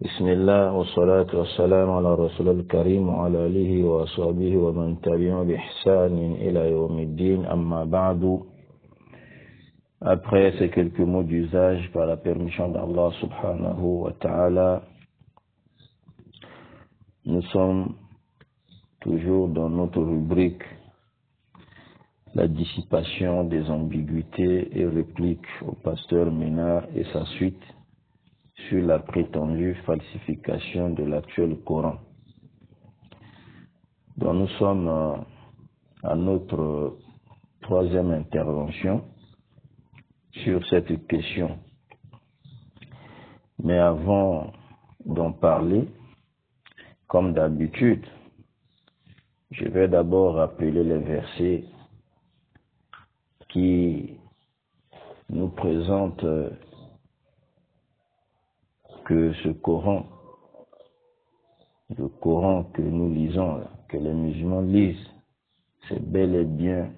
بسم الله والصلاة والسلام على رسول الكريم وعلى آله وصحبه ومن تبعهم بإحسان إلى يوم الدين أما بعد. Après ces quelques mots d'usage par la permission d'Allah subhanahu wa ta'ala, nous sommes toujours dans notre rubrique la dissipation des ambiguïtés et répliques au pasteur Ménard et sa suite sur la prétendue falsification de l'actuel Coran. Donc nous sommes à notre troisième intervention sur cette question. Mais avant d'en parler, comme d'habitude, je vais d'abord rappeler les versets qui nous présentent que ce Coran, le Coran que nous lisons, que les musulmans lisent, c'est bel et bien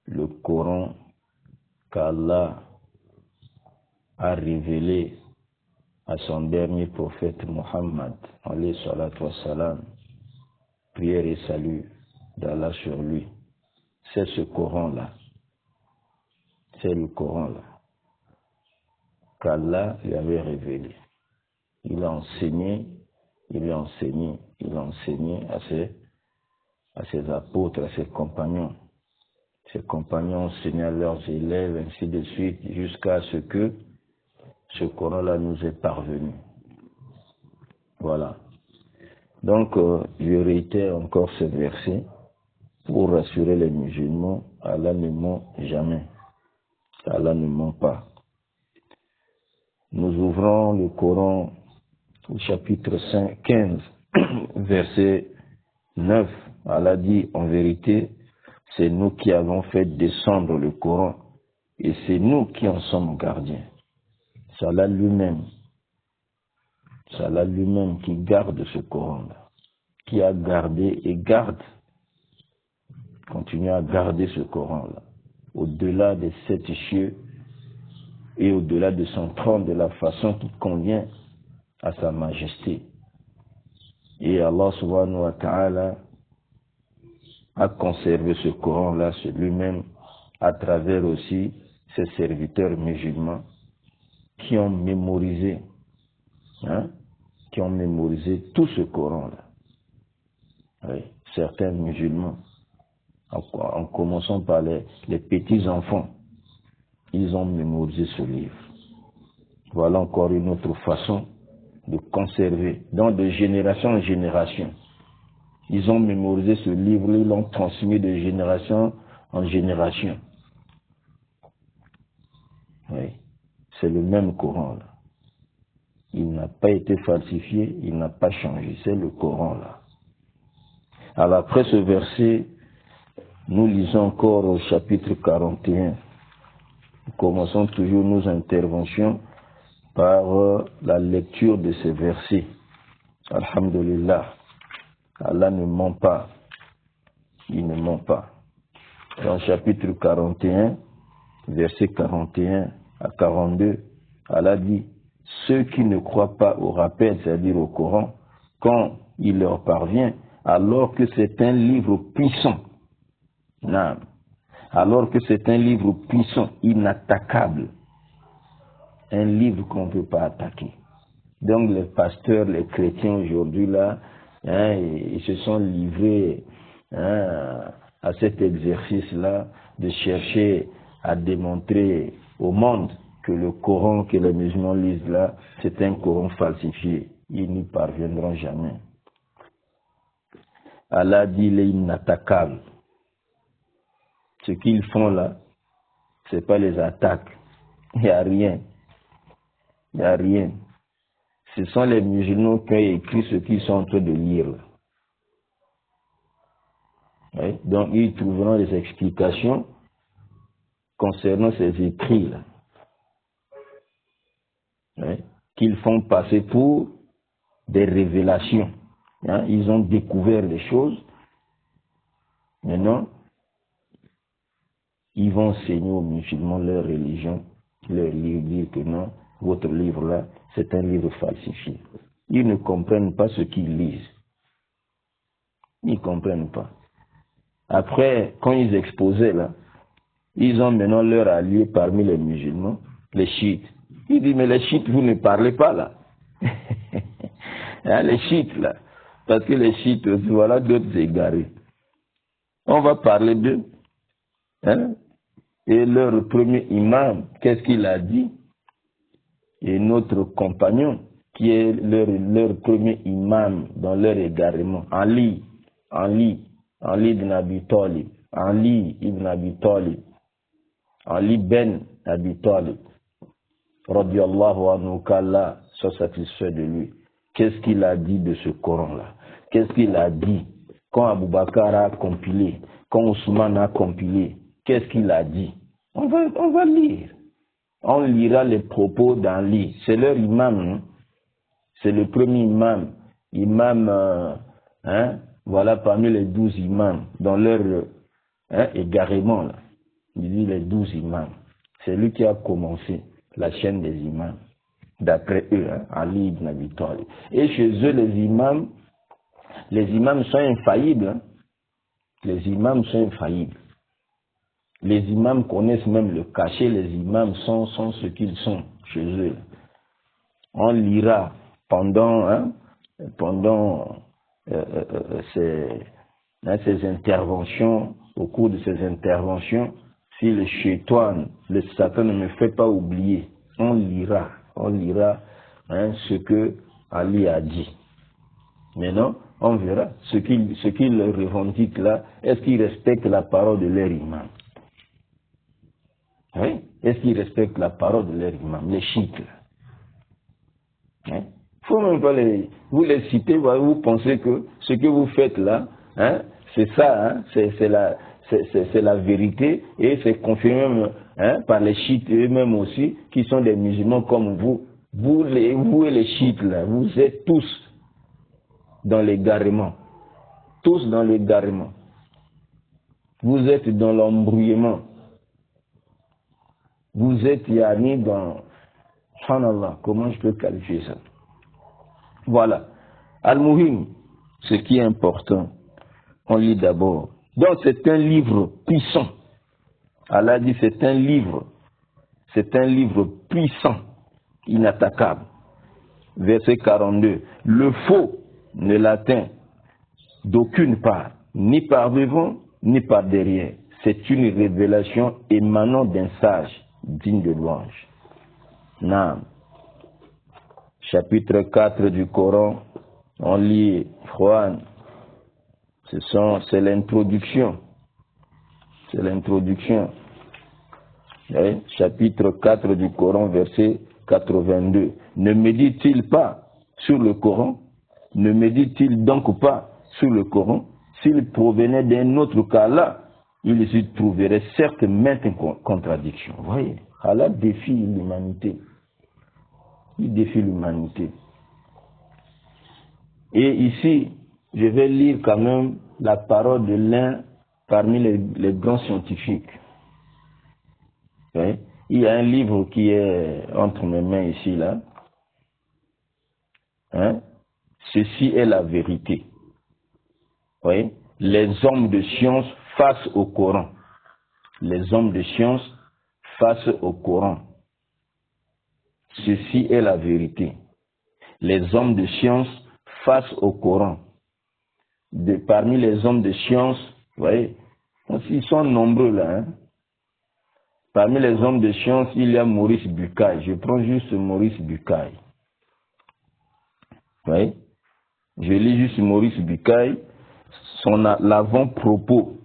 le Coran qu'Allah a révélé à son dernier prophète Muhammad, alayhi salatu wassalam, prière et salut d'Allah sur lui. C'est ce Coran-là. C'est le Coran-là qu'Allah lui avait révélé. Il a enseigné à ses apôtres, à ses compagnons. Ses compagnons enseignaient à leurs élèves, ainsi de suite, jusqu'à ce que ce Coran-là nous est parvenu. Voilà. Donc, je réitère encore ce verset pour rassurer les musulmans, Allah ne ment jamais. Allah ne ment pas. Nous ouvrons le Coran au chapitre 15, verset 9. Allah dit, en vérité, c'est nous qui avons fait descendre le Coran et c'est nous qui en sommes gardiens. C'est Allah lui-même qui garde ce Coran-là, qui a gardé et garde, continue à garder ce Coran-là, au-delà des 7 cieux et au-delà de son trône, de la façon qui convient à sa majesté. Et Allah subhanahu wa ta'ala a conservé ce Coran-là sur lui-même à travers aussi ses serviteurs musulmans qui ont mémorisé, tout ce Coran-là. Oui, certains musulmans, en commençant par les petits-enfants, ils ont mémorisé ce livre. Voilà encore une autre façon de conserver, donc de génération en génération. Ils ont mémorisé ce livre, ils l'ont transmis de génération en génération. Oui, c'est le même Coran là. Il n'a pas été falsifié, il n'a pas changé, c'est le Coran là. Alors après ce verset, nous lisons encore au chapitre 41. Nous commençons toujours nos interventions par la lecture de ces versets. Alhamdulillah. Allah ne ment pas. Il ne ment pas. Dans le chapitre 41, versets 41 à 42, Allah dit, ceux qui ne croient pas au rappel, c'est-à-dire au Coran, quand il leur parvient, alors que c'est un livre puissant, inattaquable, un livre qu'on ne peut pas attaquer. Donc les pasteurs, les chrétiens aujourd'hui là, ils se sont livrés à cet exercice-là de chercher à démontrer au monde que le Coran que les musulmans lisent là, c'est un Coran falsifié. Ils n'y parviendront jamais. Allah dit les inattaquables. Ce qu'ils font là, c'est pas les attaques. Il n'y a rien. Il n'y a rien. Ce sont les musulmans qui ont écrit ce qu'ils sont en train de lire là. Oui? Donc ils trouveront des explications concernant ces écrits-là, qu'ils font passer pour des révélations. Ils ont découvert des choses. Maintenant, ils vont enseigner aux musulmans leur religion, leur dire que non, votre livre-là, c'est un livre falsifié. ils ne comprennent pas ce qu'ils lisent. Ils ne comprennent pas. Après, quand ils exposaient là, ils ont maintenant leur allié parmi les musulmans, les chiites. Ils disent, mais les chiites, vous ne parlez pas là. Hein, les chiites là. Parce que les chiites, voilà d'autres égarés. On va parler d'eux. Hein? Et leur premier imam, qu'est-ce qu'il a dit? Et notre compagnon, qui est leur premier imam dans leur égarement, Ali ibn Abi Talib, Ali ibn Abi Talib, Ali ben Abi Talib, radiyallahu anhu, qu'Allah soit satisfait de lui. Qu'est-ce qu'il a dit de ce Coran-là? Qu'est-ce qu'il a dit quand Abu Bakr a compilé, quand Ousmane a compilé? Qu'est-ce qu'il a dit? On va lire. On lira les propos d'Ali. C'est leur imam. Hein? C'est le premier imam. Voilà, parmi les 12 imams, dans leur égarement, là. Il dit les 12 imams. C'est lui qui a commencé la chaîne des imams. D'après eux, hein, Ali ibn Abi Talib. Et chez eux, les imams sont infaillibles. Hein. Les imams sont infaillibles. Les imams connaissent même le cachet. Les imams sont ce qu'ils sont chez eux. On lira pendant ces interventions, au cours de ces interventions, si le shaitan, le Satan ne me fait pas oublier, on lira ce que Ali a dit. Maintenant, on verra ce qu'ils revendiquent là. Est-ce qu'ils respectent la parole de leur imam? Oui? Est-ce qu'ils respectent la parole de leur imam, les chiites? Hein? Faut même pas vous les citez, vous pensez que ce que vous faites là, hein, c'est ça, hein, c'est la vérité, et c'est confirmé par les chiites eux-mêmes aussi, qui sont des musulmans comme vous. Vous et les chiites là, vous êtes tous dans l'égarement. Tous dans l'égarement. Vous êtes dans l'embrouillement. Vous êtes yani dans... Subhanallah, comment je peux qualifier ça? Voilà. Al-Muhim, ce qui est important, on lit d'abord. Donc c'est un livre puissant. Allah dit c'est un livre puissant, inattaquable. Verset 42. Le faux ne l'atteint d'aucune part, ni par devant, ni par derrière. C'est une révélation émanant d'un sage, digne de louange. Naam. Chapitre 4 du Coran, on lit, Juan, c'est l'introduction. C'est l'introduction. Chapitre 4 du Coran, verset 82. Ne médite-t-il pas sur le Coran? Ne médite-t-il donc pas sur le Coran? S'il provenait d'un autre qu'Allah, il y trouverait certes maintes contradictions. Vous voyez, Allah défie l'humanité. Il défie l'humanité. Et ici, je vais lire quand même la parole de l'un parmi les grands scientifiques. Oui. Il y a un livre qui est entre mes mains ici, là. Hein? Ceci est la vérité. Oui. Les hommes de science face au Coran. Les hommes de science face au Coran. Ceci est la vérité. Les hommes de science face au Coran. Parmi les hommes de science, vous voyez, ils sont nombreux là. Hein? Parmi les hommes de science, il y a Maurice Bucaille. Je prends juste Maurice Bucaille. Vous voyez? Je lis juste Maurice Bucaille. L'avant-propos,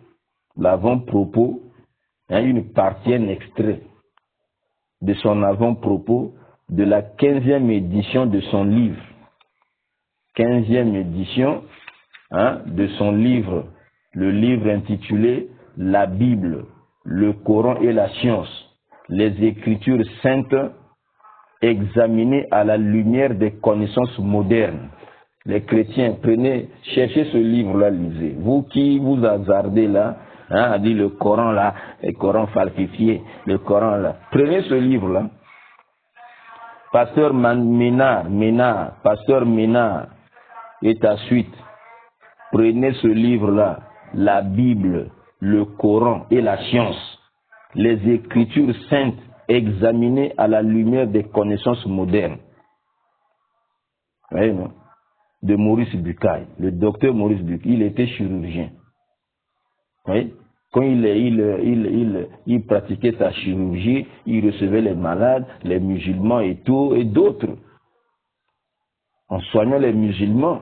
une partie, un extrait de son avant-propos de la 15e édition de son livre. 15e édition de son livre, le livre intitulé La Bible, le Coran et la science, les Écritures saintes examinées à la lumière des connaissances modernes. Les chrétiens, cherchez ce livre-là, lisez. Vous qui vous hasardez là, à dire le Coran falsifié, le Coran là, prenez ce livre-là. Pasteur Pasteur Ménard et ta suite, prenez ce livre-là, la Bible, le Coran et la science, les Écritures saintes examinées à la lumière des connaissances modernes. Vous voyez, non? De Maurice Bucaille, le docteur Maurice Bucaille, il était chirurgien. Vous voyez? Quand il pratiquait sa chirurgie, il recevait les malades, les musulmans et tout, et d'autres. En soignant les musulmans,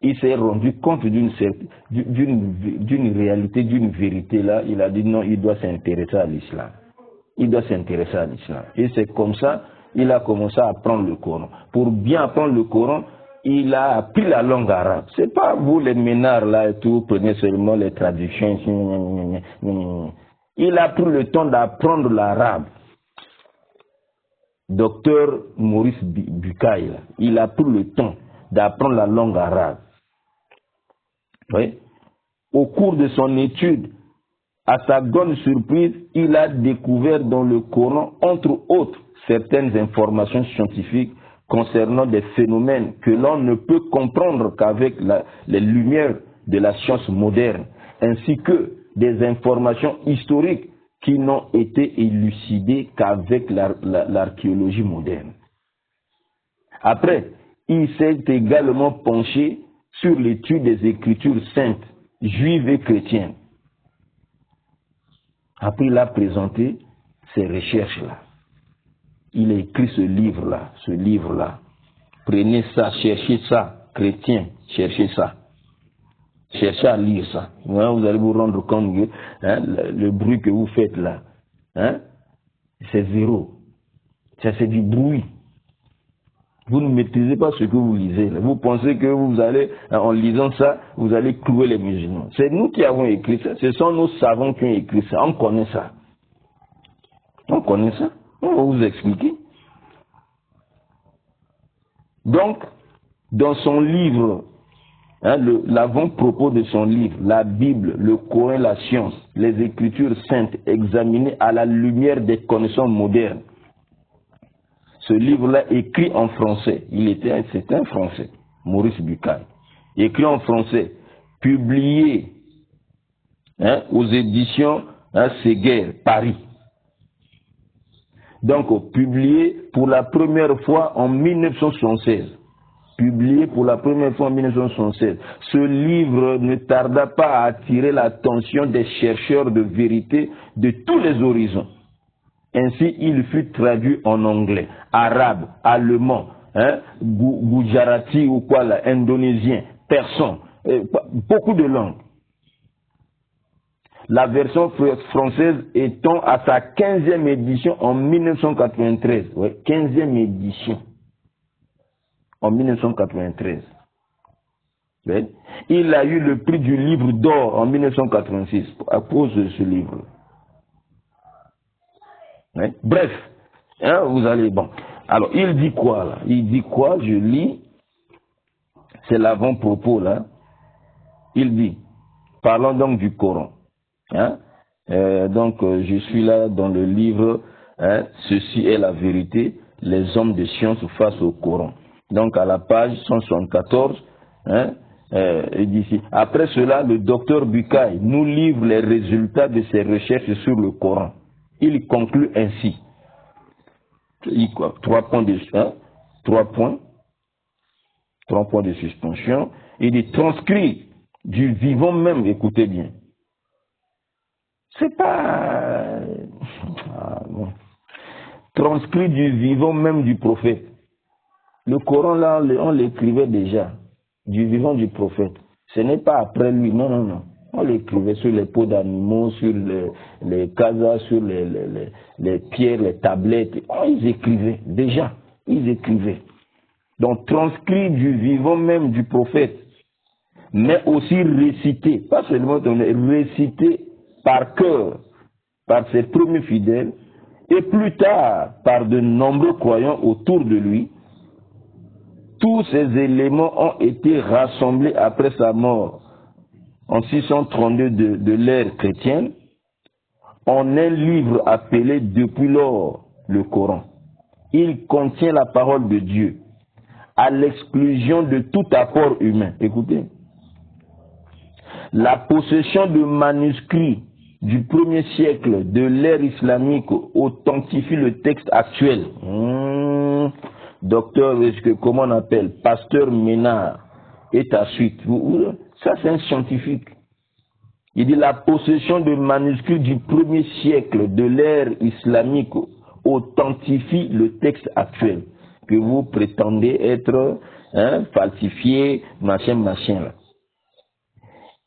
il s'est rendu compte d'une réalité, d'une vérité là. Il a dit non, il doit s'intéresser à l'islam. Il doit s'intéresser à l'islam. Et c'est comme ça, il a commencé à apprendre le Coran. Pour bien apprendre le Coran, il a appris la langue arabe. C'est pas vous les ménards là et tout, prenez seulement les traductions. Il a pris le temps d'apprendre l'arabe. Docteur Maurice Bucaille, il a pris le temps d'apprendre la langue arabe. Oui. Au cours de son étude, à sa grande surprise, il a découvert dans le Coran, entre autres, certaines informations scientifiques concernant des phénomènes que l'on ne peut comprendre qu'avec les lumières de la science moderne, ainsi que des informations historiques qui n'ont été élucidées qu'avec l'archéologie moderne. Après, il s'est également penché sur l'étude des Écritures saintes, juives et chrétiennes. Après, il a présenté ses recherches-là. Il a écrit ce livre-là. Prenez ça, cherchez ça, chrétien, cherchez ça. Cherchez à lire ça. Vous allez vous rendre compte que le bruit que vous faites là, c'est zéro. Ça, c'est du bruit. Vous ne maîtrisez pas ce que vous lisez. Là. Vous pensez que vous allez, en lisant ça, vous allez clouer les musulmans. C'est nous qui avons écrit ça. Ce sont nos savants qui ont écrit ça. On connaît ça. On connaît ça. On va vous expliquer. Donc, dans son livre, l'avant-propos de son livre, la Bible, le Coran, la science, les Écritures saintes examinées à la lumière des connaissances modernes. Ce livre-là, écrit en français, c'était un français, Maurice Bucaille, écrit en français, publié aux éditions Séguer, Paris. Donc, publié pour la première fois en 1976. Publié pour la première fois en 1976. Ce livre ne tarda pas à attirer l'attention des chercheurs de vérité de tous les horizons. Ainsi, il fut traduit en anglais, arabe, allemand, gujarati ou quoi là, indonésien, persan, beaucoup de langues. La version française étant à sa 15e édition en 1993. Oui, 15e édition en 1993. Oui. Il a eu le prix du livre d'or en 1986 à cause de ce livre. Oui. Bref, vous allez, bon. Alors, il dit quoi là? Il dit quoi? Je lis. C'est l'avant-propos là. Il dit, parlons donc du Coran. Je suis là dans le livre, ceci est la vérité, les hommes de science face au Coran. Donc à la page 174, il dit ici, après cela, le docteur Bucaille nous livre les résultats de ses recherches sur le Coran. Il conclut ainsi. Trois points de suspension. Il dit transcrit du vivant même, écoutez bien. C'est pas transcrit du vivant même du prophète. Le Coran là, on l'écrivait déjà, du vivant du prophète. Ce n'est pas après lui, non. On l'écrivait sur les peaux d'animaux, sur les casas, sur les pierres, les tablettes. Ils écrivaient déjà, ils écrivaient. Donc transcrit du vivant même du prophète, mais aussi récité, pas seulement récité par cœur, par ses premiers fidèles, et plus tard par de nombreux croyants autour de lui. Tous ces éléments ont été rassemblés après sa mort en 632 de l'ère chrétienne en un livre appelé depuis lors le Coran. il contient la parole de Dieu, à l'exclusion de tout apport humain. Écoutez, la possession de manuscrits du 1er siècle de l'ère islamique authentifie le texte actuel. Docteur, comment on appelle, Pasteur Ménard, et ta suite. Ça, c'est un scientifique. Il dit la possession de manuscrits du 1er siècle de l'ère islamique authentifie le texte actuel que vous prétendez être falsifié, machin. Là.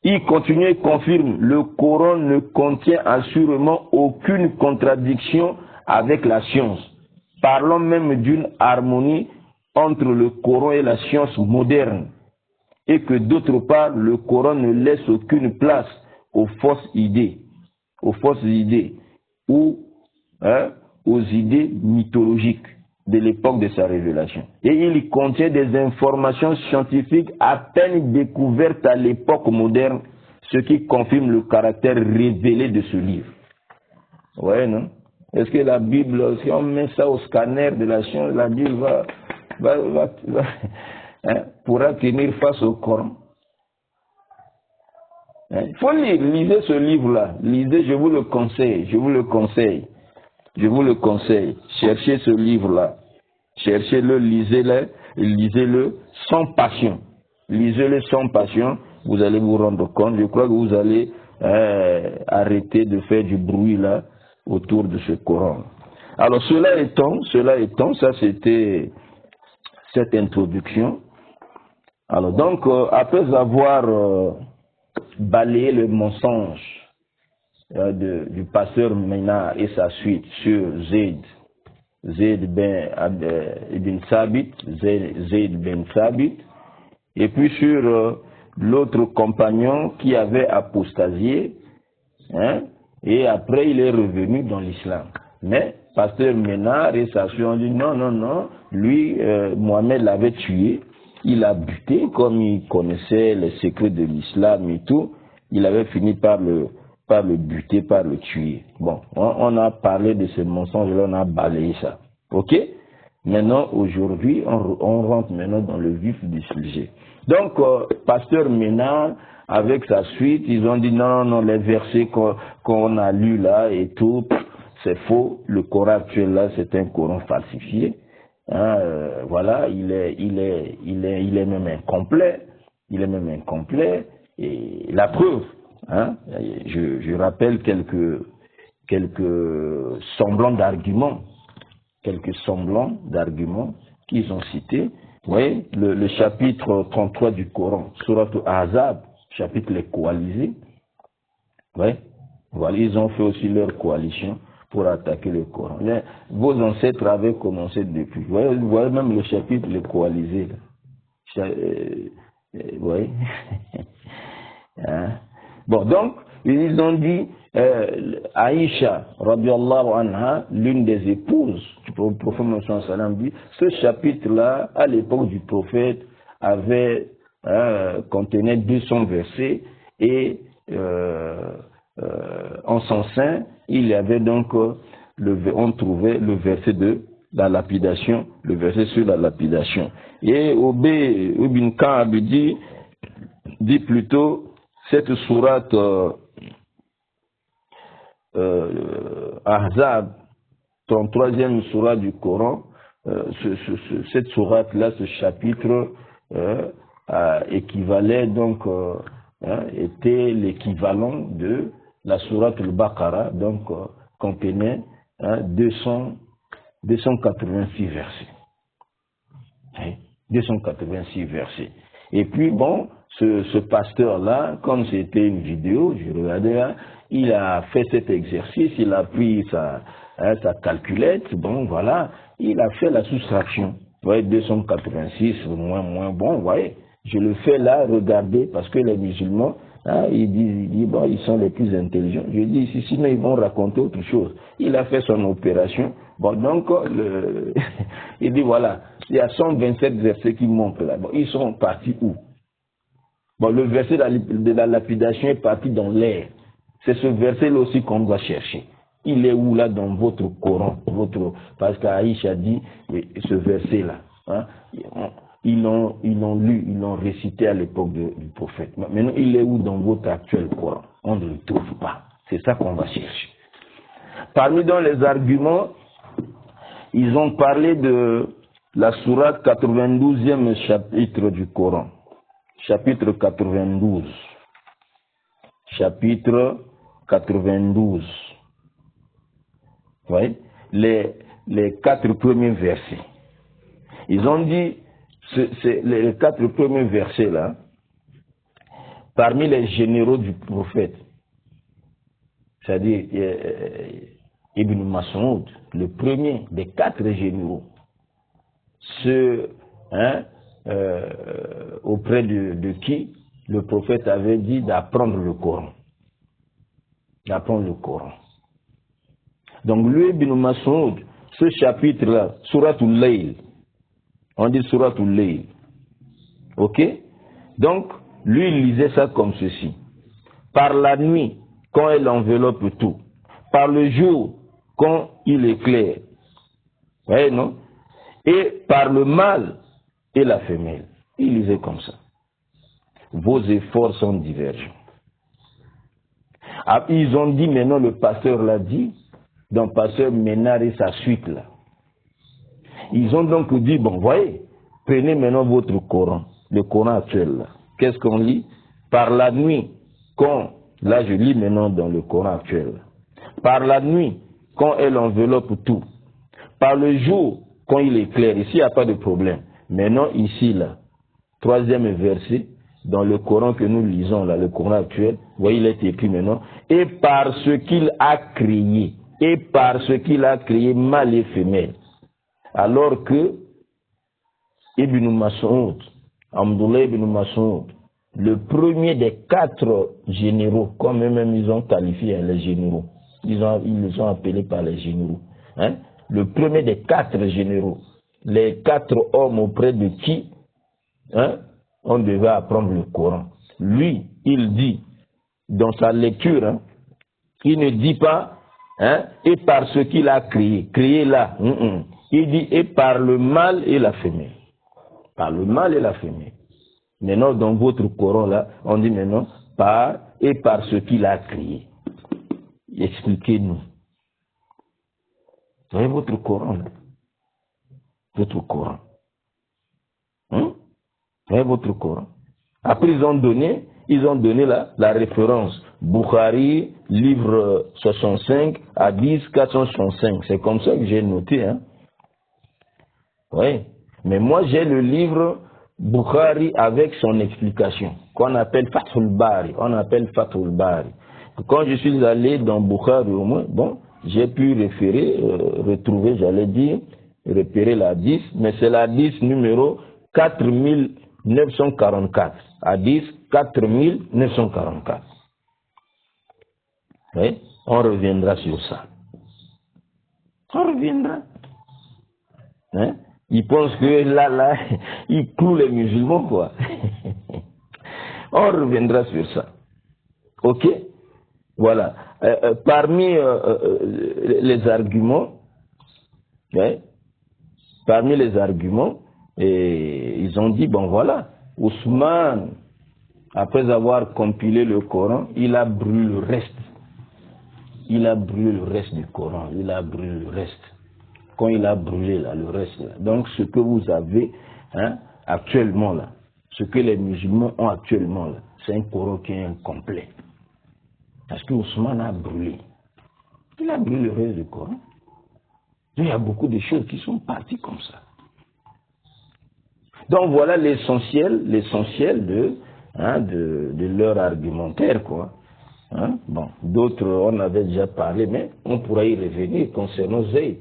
Il continue et confirme, le Coran ne contient assurément aucune contradiction avec la science. Parlons même d'une harmonie entre le Coran et la science moderne. Et que d'autre part, le Coran ne laisse aucune place aux fausses idées ou aux idées mythologiques de l'époque de sa révélation. Et il contient des informations scientifiques à peine découvertes à l'époque moderne, ce qui confirme le caractère révélé de ce livre. Ouais, non? Est-ce que la Bible, si on met ça au scanner de la science, la Bible pourra tenir face au Coran? Il faut lire, lisez ce livre-là. Lisez, je vous le conseille. Cherchez ce livre-là. Cherchez-le, lisez-le sans passion. Lisez-le sans passion, vous allez vous rendre compte. Je crois que vous allez arrêter de faire du bruit là autour de ce Coran. Alors cela étant, ça c'était cette introduction. Alors donc, après avoir balayé le mensonge du pasteur Ménard et sa suite sur Zayd ben Thabit, et puis sur l'autre compagnon qui avait apostasié, et après il est revenu dans l'islam. Mais pasteur Ménard et sa suite ont dit non, lui, Mohamed l'avait tué, il a buté, comme il connaissait les secrets de l'islam et tout, il avait fini par le buter, par le tuer. Bon, on a parlé de ce mensonge-là, on a balayé ça. Ok? Maintenant, aujourd'hui, on rentre maintenant dans le vif du sujet. Donc, pasteur Ménard, avec sa suite, ils ont dit non, les versets qu'on a lus là et tout, c'est faux. Le Coran actuel là, c'est un Coran falsifié. Voilà, il est même incomplet. Et la preuve, je rappelle quelques semblants d'arguments qu'ils ont cités. Vous voyez, le chapitre 33 du Coran, Surat Ahzab, chapitre les coalisés. Ouais, voilà, ils ont fait aussi leur coalition pour attaquer le Coran. Vos ancêtres avaient commencé depuis. Vous voyez même le chapitre les coalisés. Oui. Bon, donc, ils ont dit, Aïcha, radiallahu anha, l'une des épouses du prophète Mohammed, dit, ce chapitre-là, à l'époque du prophète, contenait 200 versets et en son sein, il y avait donc, on trouvait le verset de la lapidation, le verset sur la lapidation. Et Obé ibn Ka'b dit plutôt, cette sourate Ahzab, 33e sourate du Coran, cette sourate-là, ce chapitre équivalait donc, était l'équivalent de la sourate al-Baqarah, donc contenait 286 versets. 286 versets. Et puis bon, ce pasteur-là, comme c'était une vidéo, je regardais là, il a fait cet exercice, il a pris sa calculette, bon voilà, il a fait la soustraction. Vous voyez, 286 moins, bon, vous voyez, je le fais là, regardez, parce que les musulmans, ils disent, bon, ils sont les plus intelligents. Je dis, sinon ils vont raconter autre chose. Il a fait son opération. Bon, donc, il dit, voilà, il y a 127 versets qui montrent là. Bon, ils sont partis où? Bon, le verset de la lapidation est parti dans l'air. C'est ce verset-là aussi qu'on doit chercher. Il est où là dans votre Coran? Parce qu'Aïcha dit ce verset-là. Hein, ils l'ont lu, ils l'ont récité à l'époque du prophète. Maintenant, il est où dans votre actuel Coran? On ne le trouve pas. C'est ça qu'on va chercher. Parmi dans les arguments, ils ont parlé de la sourate 92e chapitre du Coran. Chapitre 92. Chapitre 92. Vous voyez, les 4 premiers versets. Ils ont dit, les 4 premiers versets là, parmi les généraux du prophète, c'est-à-dire Ibn Mas'ud, le premier des 4 généraux, auprès de qui le prophète avait dit d'apprendre le Coran. D'apprendre le Coran. Donc lui, Ibn Mas'ud, ce chapitre-là, Suratul Layl, on dit Suratul Layl. Ok? Donc, lui, il lisait ça comme ceci. Par la nuit, quand elle enveloppe tout. Par le jour, quand il éclaire. Vous voyez, non? Et par le mâle et la femelle. Il lisait comme ça. Vos efforts sont divergents. Ah, ils ont dit, maintenant le pasteur l'a dit, donc pasteur Ménard et sa suite là. Ils ont donc dit, bon, voyez, prenez maintenant votre Coran, le Coran actuel là. Qu'est-ce qu'on lit? Par la nuit, quand, là je lis maintenant dans le Coran actuel, par la nuit, quand elle enveloppe tout, par le jour, quand il éclaire, ici il n'y a pas de problème. Maintenant ici là, 3e verset, dans le Coran que nous lisons là, le Coran actuel, vous voyez il est écrit maintenant, et par ce qu'il a créé, mâle et femelle. Alors que Ibn Mas'ud, Abdullah ibn Mas'ud, le premier des 4 généraux, comme eux-mêmes ils ont qualifié les généraux, ils les ont appelés par les généraux, hein? Le premier des 4 généraux, les 4 hommes auprès de qui, hein, on devait apprendre le Coran. Lui, il dit, dans sa lecture, hein, il ne dit pas, hein, et par ce qu'il a créé là, il dit, et par le mâle et la femelle. Par le mâle et la femelle. Maintenant, dans votre Coran là, on dit maintenant, et par ce qu'il a créé. Expliquez-nous. Vous voyez votre Coran là? Votre Coran. Vous voyez votre Coran? Après, ils ont donné la référence. Bukhari, livre 65, hadith 465. C'est comme ça que j'ai noté. Hein? Oui. Mais moi, j'ai le livre Bukhari avec son explication, qu'on appelle Fathul Bari. Quand je suis allé dans Bukhari, au moins, bon, j'ai pu retrouver, repérer la 10, mais c'est la 10 numéro 4944. Hadith 4944. Oui, on reviendra sur ça. On reviendra. Hein? Ils pensent que là, ils clouent les musulmans, quoi. On reviendra sur ça. Ok? Voilà. Parmi les arguments, ouais, ils ont dit, bon voilà, Ousmane, après avoir compilé le Coran, il a brûlé le reste. Il a brûlé le reste du Coran, Quand il a brûlé là, le reste là. Donc ce que vous avez, hein, actuellement là, ce que les musulmans ont actuellement là, c'est un Coran qui est incomplet. Parce que Ousmane a brûlé. Il a brûlé le reste du Coran. Il y a beaucoup de choses qui sont parties comme ça. Donc voilà l'essentiel de leur argumentaire, quoi. Hein? Bon, d'autres, on avait déjà parlé, mais on pourra y revenir concernant Zayd,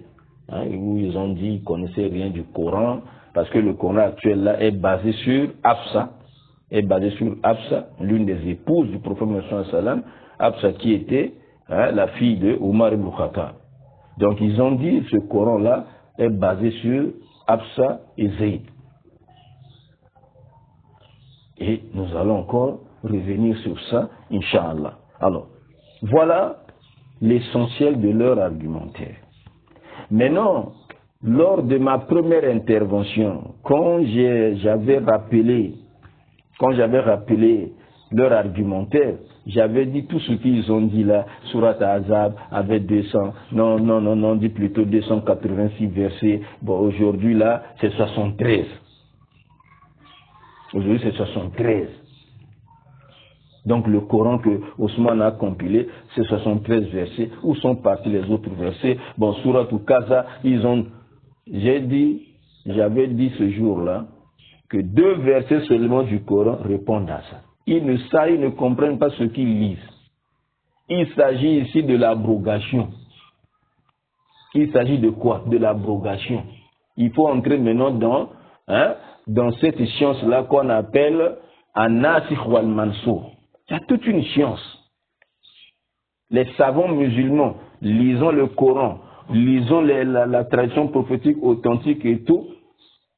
hein, où ils ont dit qu'ils ne connaissaient rien du Coran, parce que le Coran actuel là est basé sur Hafsa, l'une des épouses du prophète Mohammed sallam, Hafsa qui était, hein, la fille de Omar ibn Khattab. Donc ils ont dit ce Coran là est basé sur Hafsa et Zayd. Et nous allons encore revenir sur ça, Inch'Allah. Alors, voilà l'essentiel de leur argumentaire. Maintenant, lors de ma première intervention, quand j'avais rappelé leur argumentaire, j'avais dit tout ce qu'ils ont dit là, Surat Ahzab avait 200, non, dit plutôt 286 versets. Bon, aujourd'hui là, c'est 73. Aujourd'hui, c'est 73. Donc le Coran que Ousmane a compilé, c'est 73 versets. Où sont partis les autres versets? Bon, Surat Kaza, j'avais dit ce jour-là, que 2 versets seulement du Coran répondent à ça. Ils ne comprennent pas ce qu'ils lisent. Il s'agit ici de l'abrogation. Il s'agit de quoi? De l'abrogation. Il faut entrer maintenant dans cette science-là qu'on appelle An-Nasikh wal-Mansour. Il y a toute une science. Les savants musulmans, lisant le Coran, lisant la tradition prophétique authentique et tout,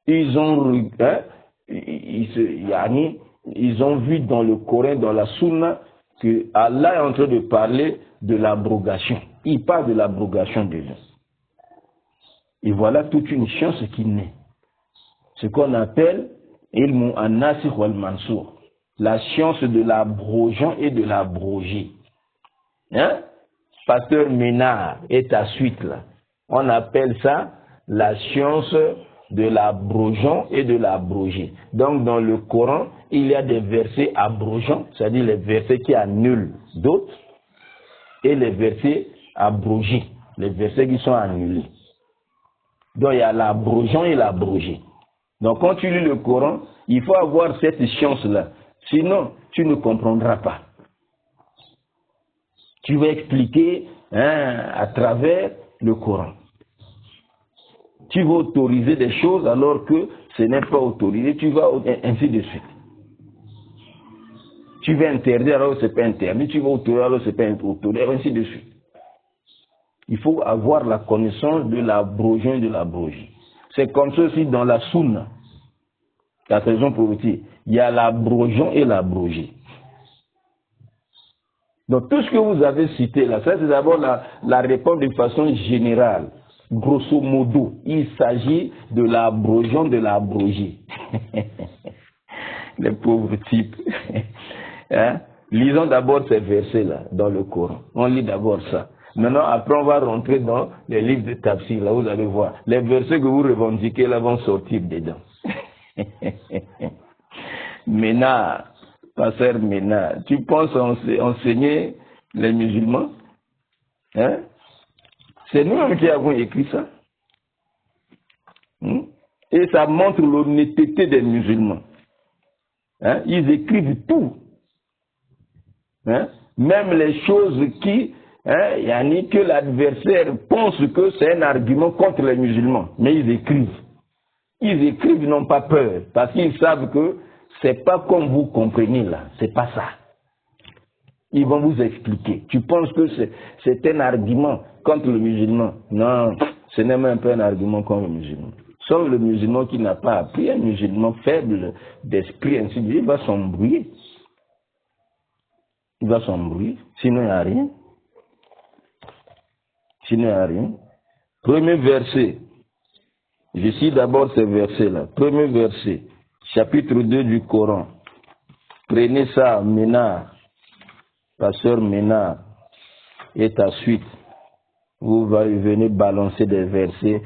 ils ont vu dans le Coran, dans la Sunna, que Allah est en train de parler de l'abrogation. Il parle de l'abrogation des gens. Et voilà toute une science qui naît. Ce qu'on appelle Ilmu an-Nasikh wal-Mansour. La science de l'abrogeant et de l'abrogé. Pasteur Ménard est à suite là. On appelle ça la science de l'abrogeant et de l'abrogé. Donc dans le Coran, il y a des versets abrogeants, c'est-à-dire les versets qui annulent d'autres, et les versets abrogés, les versets qui sont annulés. Donc il y a l'abrogeant et l'abrogé. Donc quand tu lis le Coran, il faut avoir cette science-là. Sinon, tu ne comprendras pas. Tu vas expliquer à travers le Coran. Tu vas autoriser des choses alors que ce n'est pas autorisé. Tu vas ainsi de suite. Tu vas interdire alors que ce n'est pas interdit. Tu vas autoriser alors que ce n'est pas autorisé, ainsi de suite. Il faut avoir la connaissance de l'abrogeant et de l'abrogé. C'est comme ça aussi dans la Sunna. La tradition prophétique. Il y a l'abrogeant et l'abrogé. Donc tout ce que vous avez cité là, ça c'est d'abord la réponse de façon générale. Grosso modo, il s'agit de l'abrogeant de l'abrogé. Les pauvres types. Lisons d'abord ces versets-là dans le Coran. On lit d'abord ça. Maintenant, après, on va rentrer dans les livres de Tafsir. Là, vous allez voir. Les versets que vous revendiquez là vont sortir dedans. Ménard, pasteur Ménard, tu penses enseigner les musulmans? C'est nous-mêmes qui avons écrit ça. Et ça montre l'honnêteté des musulmans. Ils écrivent tout. Même les choses que l'adversaire pense que c'est un argument contre les musulmans. Mais ils écrivent. Ils écrivent, ils n'ont pas peur. Parce qu'ils savent que c'est pas comme vous comprenez là. C'est pas ça. Ils vont vous expliquer. Tu penses que c'est un argument contre le musulman? Non, ce n'est même pas un argument contre le musulman. Sauf le musulman qui n'a pas appris, un musulman faible d'esprit, ainsi de suite, il va s'embrouiller. Il va s'embrouiller. Sinon, il n'y a rien. Sinon, il n'y a rien. Premier verset. Je cite d'abord ces versets-là. Premier verset. Chapitre 2 du Coran. Prenez ça, Ménard. Pasteur Ménard est à suite. Vous venez balancer des versets.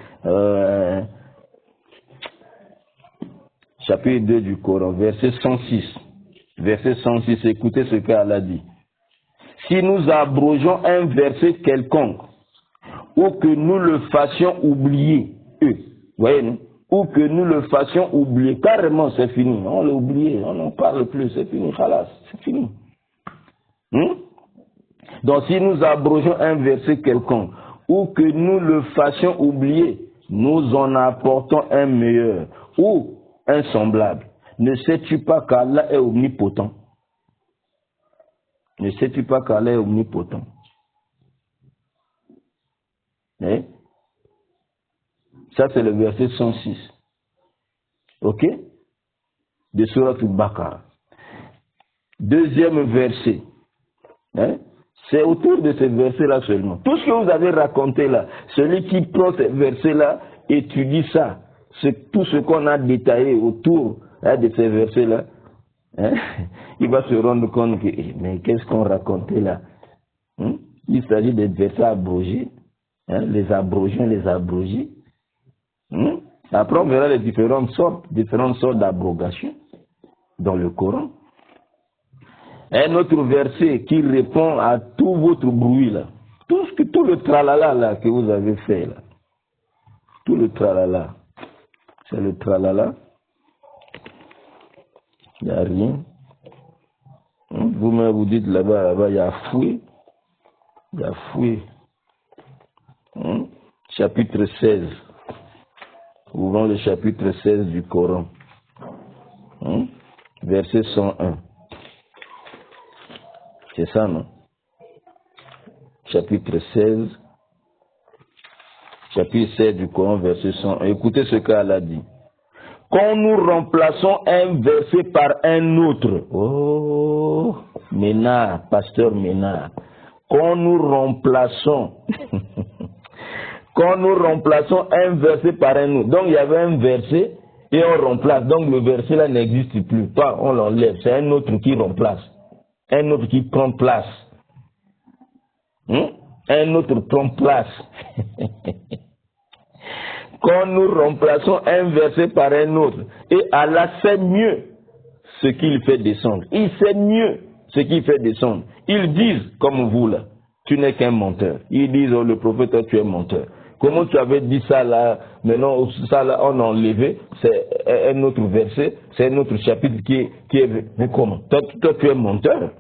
Chapitre 2 du Coran, verset 106. Verset 106, écoutez ce qu'Allah dit. Si nous abrogeons un verset quelconque, ou que nous le fassions oublier, voyez-nous, ou que nous le fassions oublier, carrément c'est fini, on l'a oublié, on n'en parle plus, c'est fini, khalas, c'est fini. Donc si nous abrogeons un verset quelconque, ou que nous le fassions oublier, nous en apportons un meilleur, ou un semblable. Ne sais-tu pas qu'Allah est omnipotent? Ne sais-tu pas qu'Allah est omnipotent? Ça c'est le verset 106. Ok? De Sourate Al-Baqarah. Deuxième verset. C'est autour de ce verset-là seulement. Tout ce que vous avez raconté là, celui qui prend ce verset-là étudie ça. C'est tout ce qu'on a détaillé autour de ces versets-là. Hein? Il va se rendre compte que, mais qu'est-ce qu'on racontait là? Il s'agit des versets abrogés, les abrogés, les abrogés. Après, on verra les différentes sortes d'abrogations dans le Coran. Un autre verset qui répond à tout votre bruit là. Tout le tralala là que vous avez fait là. Tout le tralala. C'est le tralala. Il n'y a rien. Vous-même vous dites là-bas, il y a fouet. Il y a fouet. Chapitre 16. Ouvrons le chapitre 16 du Coran. Verset 101. C'est ça, non? Chapitre 16. Chapitre 16 du Coran, verset 101. Écoutez ce qu'Allah dit. Quand nous remplaçons un verset par un autre. Oh, Ménard, pasteur Ménard. Quand nous remplaçons un verset par un autre. Donc il y avait un verset et on remplace. Donc le verset là n'existe plus. Pas, on l'enlève. C'est un autre qui remplace. Un autre qui prend place. Un autre prend place. Quand nous remplaçons un verset par un autre, et Allah sait mieux ce qu'il fait descendre. Il sait mieux ce qu'il fait descendre. Ils disent, comme vous là, tu n'es qu'un menteur. Ils disent, oh, le prophète, toi, tu es menteur. Comment tu avais dit ça là, maintenant ça là, on a enlevé, c'est un autre verset, c'est un autre chapitre qui est mais comment? Toi, tu es menteur.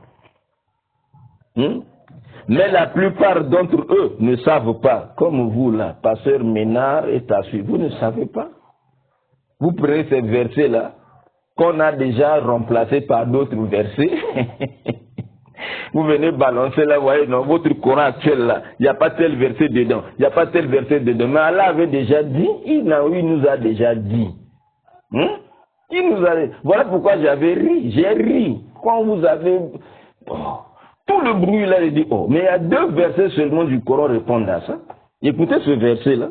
Mais la plupart d'entre eux ne savent pas, comme vous là, pasteur Ménard et Tassu, vous ne savez pas. Vous prenez ces versets-là, qu'on a déjà remplacés par d'autres versets. Vous venez balancer là, vous voyez, dans votre Coran actuel là, il n'y a pas tel verset dedans, il n'y a pas tel verset dedans. Mais Allah avait déjà dit, il nous a déjà dit. Il nous a dit. Voilà pourquoi j'avais ri, j'ai ri. Quand vous avez... tout le bruit là, il dit, oh, mais il y a 2 versets seulement du Coran répondent à ça. Écoutez ce verset là.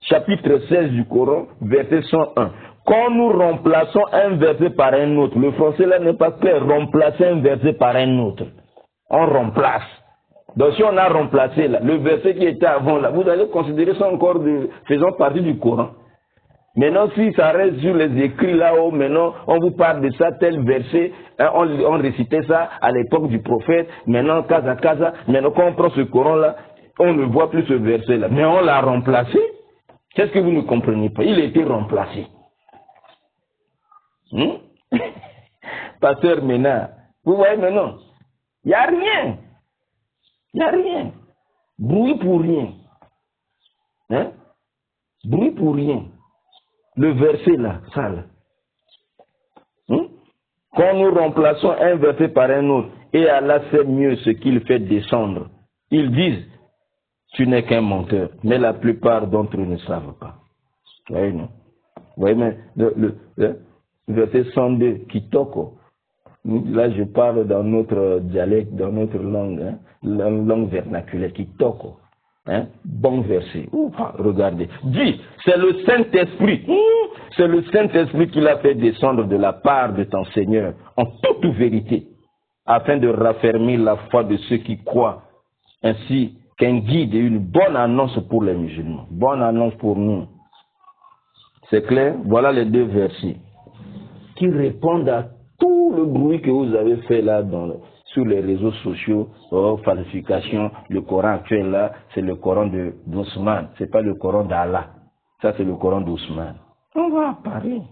Chapitre 16 du Coran, verset 101. Quand nous remplaçons un verset par un autre, le français là n'est pas clair, remplacer un verset par un autre. On remplace. Donc si on a remplacé là, le verset qui était avant là, vous allez considérer ça encore faisant partie du Coran. Maintenant, si ça reste sur les écrits là-haut, maintenant, on vous parle de ça, tel verset, on récitait ça à l'époque du prophète, maintenant, casa, maintenant, quand on prend ce Coran-là, on ne voit plus ce verset-là. Mais on l'a remplacé. Qu'est-ce que vous ne comprenez pas? Il a été remplacé. Pasteur Ménard, vous voyez maintenant, il n'y a rien. Il n'y a rien. Bruit pour rien. Bruit pour rien. Le verset là, ça là. Quand nous remplaçons un verset par un autre, et Allah sait mieux ce qu'il fait descendre, ils disent, tu n'es qu'un menteur, mais la plupart d'entre eux ne savent pas. Vous voyez, non? Vous voyez, mais le verset 102, Kitoko, là je parle dans notre dialecte, dans notre langue, langue vernaculaire, Kitoko. Bon verset. Regardez. Dis, c'est le Saint-Esprit. C'est le Saint-Esprit qui l'a fait descendre de la part de ton Seigneur en toute vérité, afin de raffermir la foi de ceux qui croient, ainsi qu'un guide et une bonne annonce pour les musulmans. Bonne annonce pour nous. C'est clair? Voilà les 2 versets qui répondent à tout le bruit que vous avez fait là sur les réseaux sociaux, falsification. Le Coran actuel là, c'est le Coran d'Ousmane, c'est pas le Coran d'Allah. Ça c'est le Coran d'Ousmane. On va en parler.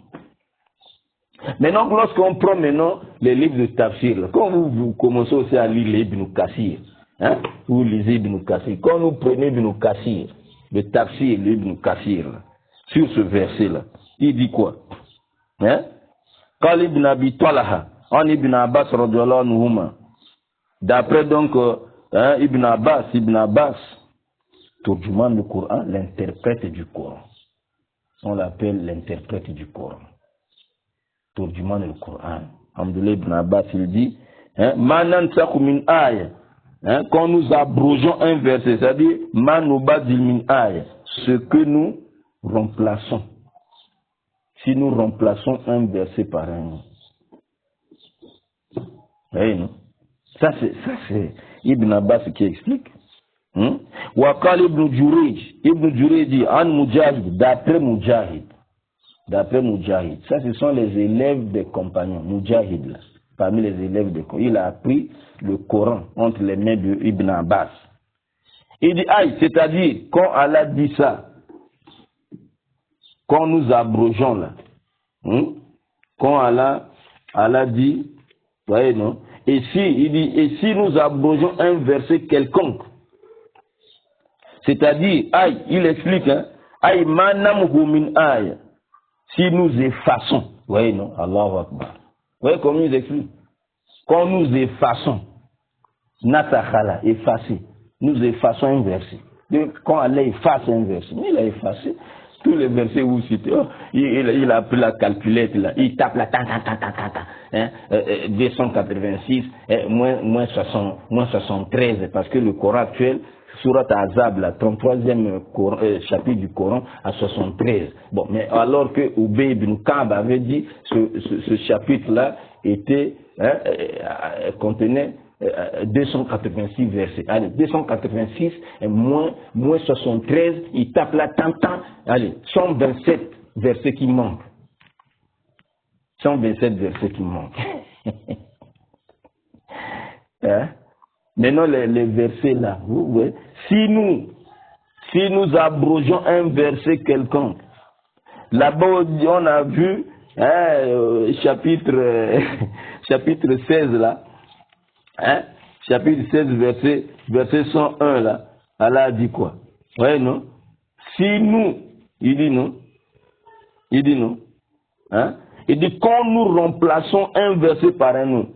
Maintenant, lorsqu'on prend maintenant les livres de tafsir, là, quand vous commencez aussi à lire les Ibn Kassir, vous lisez Ibn Kassir, quand nous prenez Ibn Kassir, le tafsir, l'Ibn Kassir, là, sur ce verset là, il dit quoi? Quand Ibn Abi Talha, en Ibn Abbas radiyallahu anhuma, d'après donc Ibn Abbas, Turjuman le Coran, l'interprète du Coran. On l'appelle l'interprète du Coran. Turjuman le Coran. Alhamdulillah, Ibn Abbas, il dit, Ma nansakhu min aya, hein, quand nous abrogeons un verset, c'est-à-dire manubadil min aya, ce que nous remplaçons. Si nous remplaçons un verset par un autre. Oui, non? Ça c'est Ibn Abbas qui explique. Wakal Ibn Jurayj dit An Mujahid, d'après Mujahid. Ça, ce sont les élèves des compagnons. Mujahid, là, parmi les élèves des compagnons. Il a appris le Coran entre les mains de Ibn Abbas. Il dit, c'est-à-dire, quand Allah dit ça, quand nous abrogeons là, quand Allah dit, voyez, non? Et si nous abrogeons un verset quelconque, c'est-à-dire, il explique, manamhu min aya. Si nous effaçons, vous voyez, non? Allahu Akbar. Vous voyez comment il explique? Quand nous effaçons, natakhala, effacer, nous effaçons un verset. Quand Allah efface un verset, il a effacé tous les versets où c'était. Il a pris la calculette, là, il tape la 286, moins 73, parce que le Coran actuel, Surat Azab, la 33e chapitre du Coran, à 73. Bon, mais alors que Ubay ibn Ka'b avait dit ce chapitre-là contenait 286 versets. Allez, 286 et moins 73, il tape là tant. Allez, 127 versets qui manquent. 127 versets qui manquent. Maintenant, les versets là, vous voyez, si nous abrogeons un verset quelconque, là-bas on a vu chapitre 16 là, chapitre 16 verset 101 là, Allah a dit quoi? Ouais, non? Si nous, il dit non, il dit quand nous remplaçons un verset par un autre,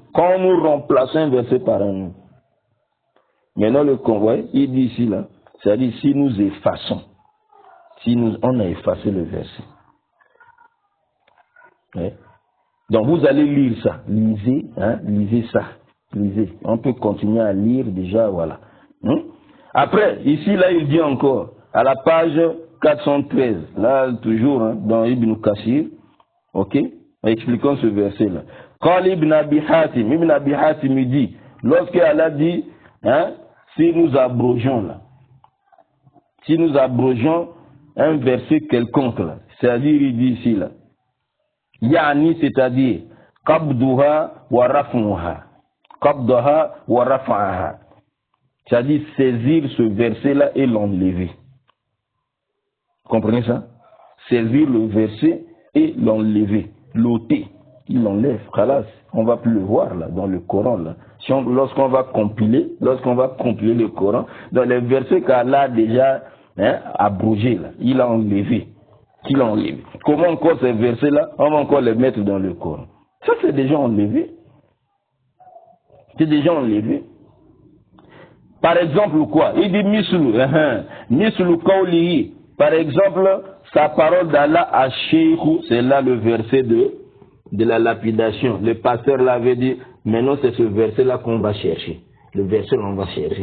maintenant le convoi, il dit ici là, c'est-à-dire si nous effaçons, on a effacé le verset. Ouais. Donc vous allez lire ça, lisez ça, lisez. On peut continuer à lire déjà, voilà. Après, ici là il dit encore, à la page 413, là toujours dans Ibn Kathir, ok, expliquons ce verset là. Quand Ibn Abi Hatim dit, lorsque Allah dit, si nous abrogeons un verset quelconque là, c'est-à-dire il dit ici là, yani, c'est-à-dire qabduha wa raf'uha, c'est-à-dire saisir ce verset là et l'enlever. Comprenez ça? Saisir le verset et l'enlever, l'ôter, il l'enlève, khalas, on va plus le voir là dans le Coran là. Lorsqu'on va compiler le Coran, dans les versets qu'Allah a déjà abrogé là, il a enlevé. Comment encore ces versets là, on va encore les mettre dans le Coran? Ça c'est déjà enlevé. Par exemple quoi? Il dit mislu qawlihi. Par exemple, sa parole d'Allah à Sheikhou, c'est là le verset de la lapidation. Le pasteur l'avait dit, maintenant c'est ce verset-là qu'on va chercher. Le verset qu'on va chercher.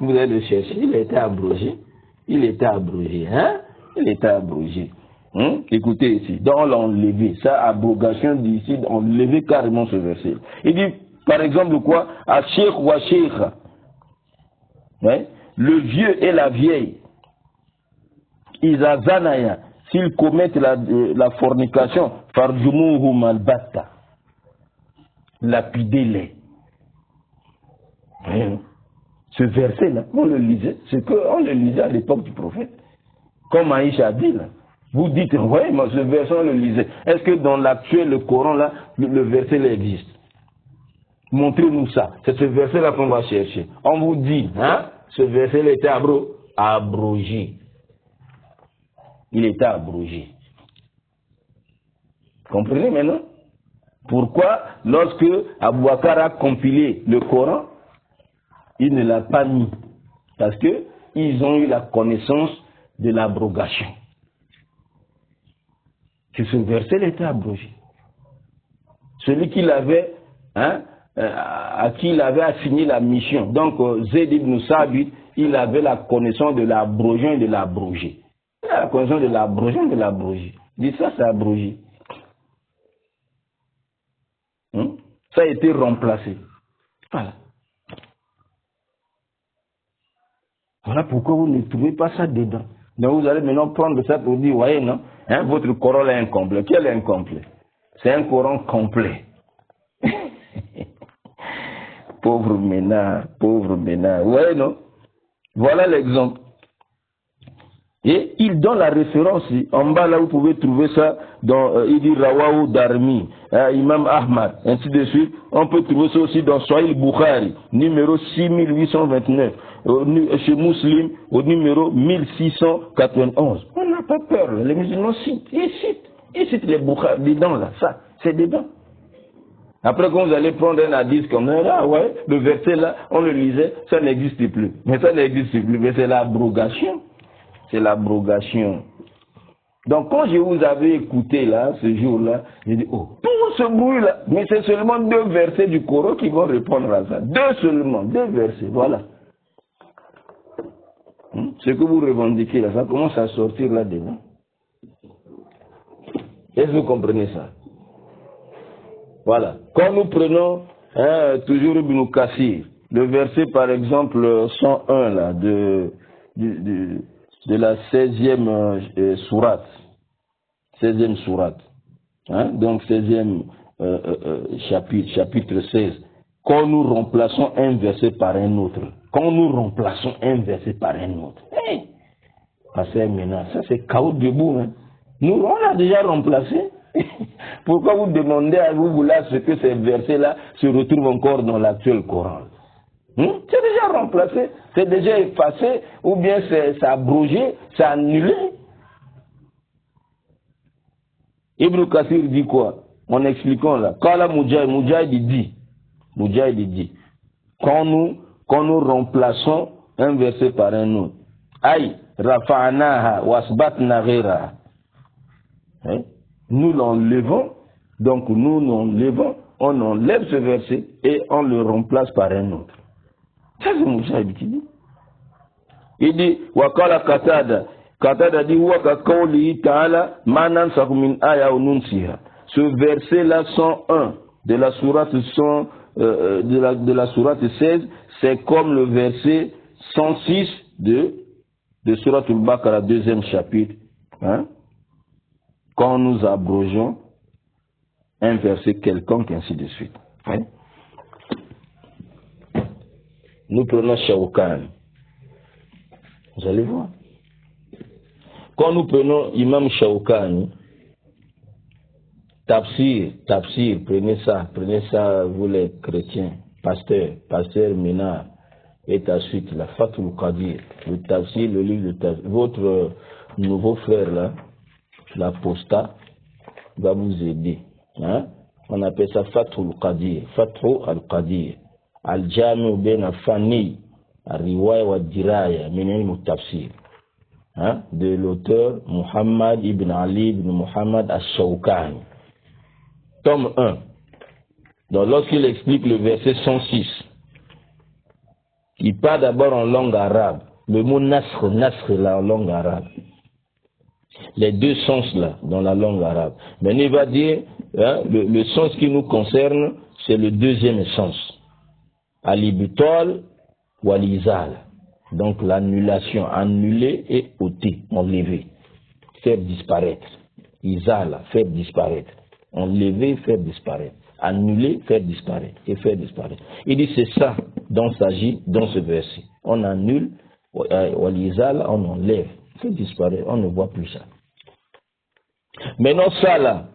Vous allez le chercher. Il était abrogé. Écoutez ici. Donc on l'a enlevé. Ça, abrogation d'ici, on a enlevé carrément ce verset. Il dit, par exemple, quoi? À Sheikh ou à Sheikh. Le vieux et la vieille. Izazanaya, s'ils commettent la fornication, farjumuhu malbatta, lapidez-les. Ce verset-là, on le lisait, on le lisait à l'époque du prophète. Comme Aïcha a dit, là, vous dites, ouais, moi, ce verset, on le lisait. Est-ce que dans l'actuel, le Coran, là, le verset là existe? Montrez-nous ça. C'est ce verset-là qu'on va chercher. On vous dit, ce verset-là était abrogé. Il était abrogé. Comprenez maintenant? Pourquoi, lorsque Abou Bakr a compilé le Coran, il ne l'a pas mis? Parce que ils ont eu la connaissance de l'abrogation. Que ce verset était abrogé. Celui qui l'avait à qui il avait assigné la mission. Donc, Zayd ibn Sabit, il avait la connaissance de l'abrogeant et de l'abrogé. Il a la connaissance de l'abrogeant et de l'abrogé. Il dit ça, c'est abrogé. Ça a été remplacé. Voilà. Voilà pourquoi vous ne trouvez pas ça dedans. Donc vous allez maintenant prendre ça pour dire, voyez, non, hein, votre Coran est incomplet. Quel est incomplet? C'est un Coran complet. Pauvre ménard, pauvre ménard. Vous voyez, non? Voilà l'exemple. Et il donne la référence en bas là, vous pouvez trouver ça dans il dit Rawahu Darmi, Imam Ahmad, ainsi de suite. On peut trouver ça aussi dans Sahih Bukhari, numéro 6829, chez Muslim, au numéro 1691. On n'a pas peur, les musulmans citent, ils citent les Bukhari, dedans là, ça, c'est dedans. Après, quand vous allez prendre un hadith comme ça, ouais, le verset là, on le lisait, ça n'existe plus. Mais ça n'existe plus, mais c'est l'abrogation. C'est l'abrogation. Donc quand je vous avais écouté là, ce jour-là, j'ai dit, oh, tout ce bruit-là, mais c'est seulement 2 versets du Coran qui vont répondre à ça. 2 seulement, 2 versets, voilà. Ce que vous revendiquez là, ça commence à sortir là-dedans. Est-ce que vous comprenez ça? Voilà. Quand nous prenons toujours Ibn Kathir, le verset par exemple 101 là, de la 16e sourate. 16e sourate. Hein? Donc 16e chapitre 16. Quand nous remplaçons un verset par un autre. Quand nous remplaçons un verset par un autre. Hey! Maintenant, ça c'est chaos debout. Hein? Nous, on a déjà remplacé. Pourquoi vous demandez à vous là ce que ces versets-là se retrouvent encore dans l'actuel Coran? C'est déjà remplacé, c'est déjà effacé, ou bien c'est abrogé, c'est annulé. Ibn Kathir dit quoi? En expliquant là. Kala Mujahid dit, quand nous remplaçons un verset par un autre, aïe, rafa'anaha wasbatna ghayraha. Nous l'enlevons, donc nous l'enlevons, on enlève ce verset et on le remplace par un autre. Ça c'est Mujahid qui dit. Il dit, Wakala Qatada. Qatada dit, Waka Qawli Ta'ala, Manan Sakumin Aya Ununsiha. Ce verset-là, 101 de la sourate 100, de la sourate 16, c'est comme le verset 106 de sourate Al-Baqarah, 2e chapitre. Hein? Quand nous abrogeons un verset quelconque, ainsi de suite. Hein? Nous prenons Shawkani. Vous allez voir. Quand nous prenons Imam Shawkani, Tafsir, prenez ça, vous les chrétiens, pasteur Ménard, et ensuite la Fathul Qadir, le Tafsir, le livre de Tafsir. Votre nouveau frère là, l'apostat, va vous aider. Hein? On appelle ça Fathul Qadir, Fathul Al-Qadir. Al-Jami ben Afani, Riwaya wa Diraya, Minel Tafsir, de l'auteur Muhammad ibn Ali ibn Muhammad Ash-Shawkani. Tome 1. Donc lorsqu'il explique le verset 106, il parle d'abord en langue arabe. Le mot nasr là en langue arabe. Les 2 sens là dans la langue arabe. Mais il va dire, le sens qui nous concerne, c'est le 2e sens. Al-Ibtal ou Al-Izal. Donc l'annulation, annuler et ôter, enlever, faire disparaître. Izal, faire disparaître. Enlever, faire disparaître. Annuler, faire disparaître. Et faire disparaître. Il dit c'est ça dont il s'agit dans ce verset. On annule, ou Al-Izal, on enlève, fait disparaître, on ne voit plus ça. Maintenant ça là,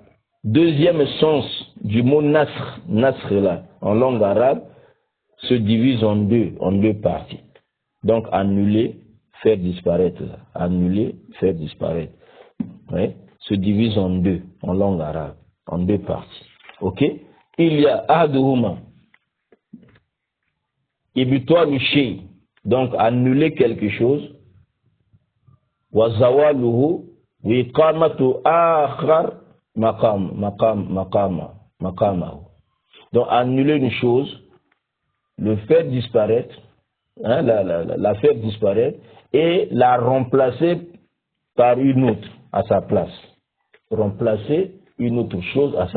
2e sens du mot nasr là, en langue arabe, se divise en deux parties. Donc annuler, faire disparaître. Annuler, faire disparaître. Oui, se divise en 2, en langue arabe, en 2 parties. Ok? Il y a Ahaduhuma, Ibtal shay, donc annuler quelque chose, wa zawaluhu, wa iqamatu akhar maqamahu. Donc annuler une chose, le faire disparaître, hein, la faire disparaître et la remplacer par une autre à sa place. Remplacer une autre chose à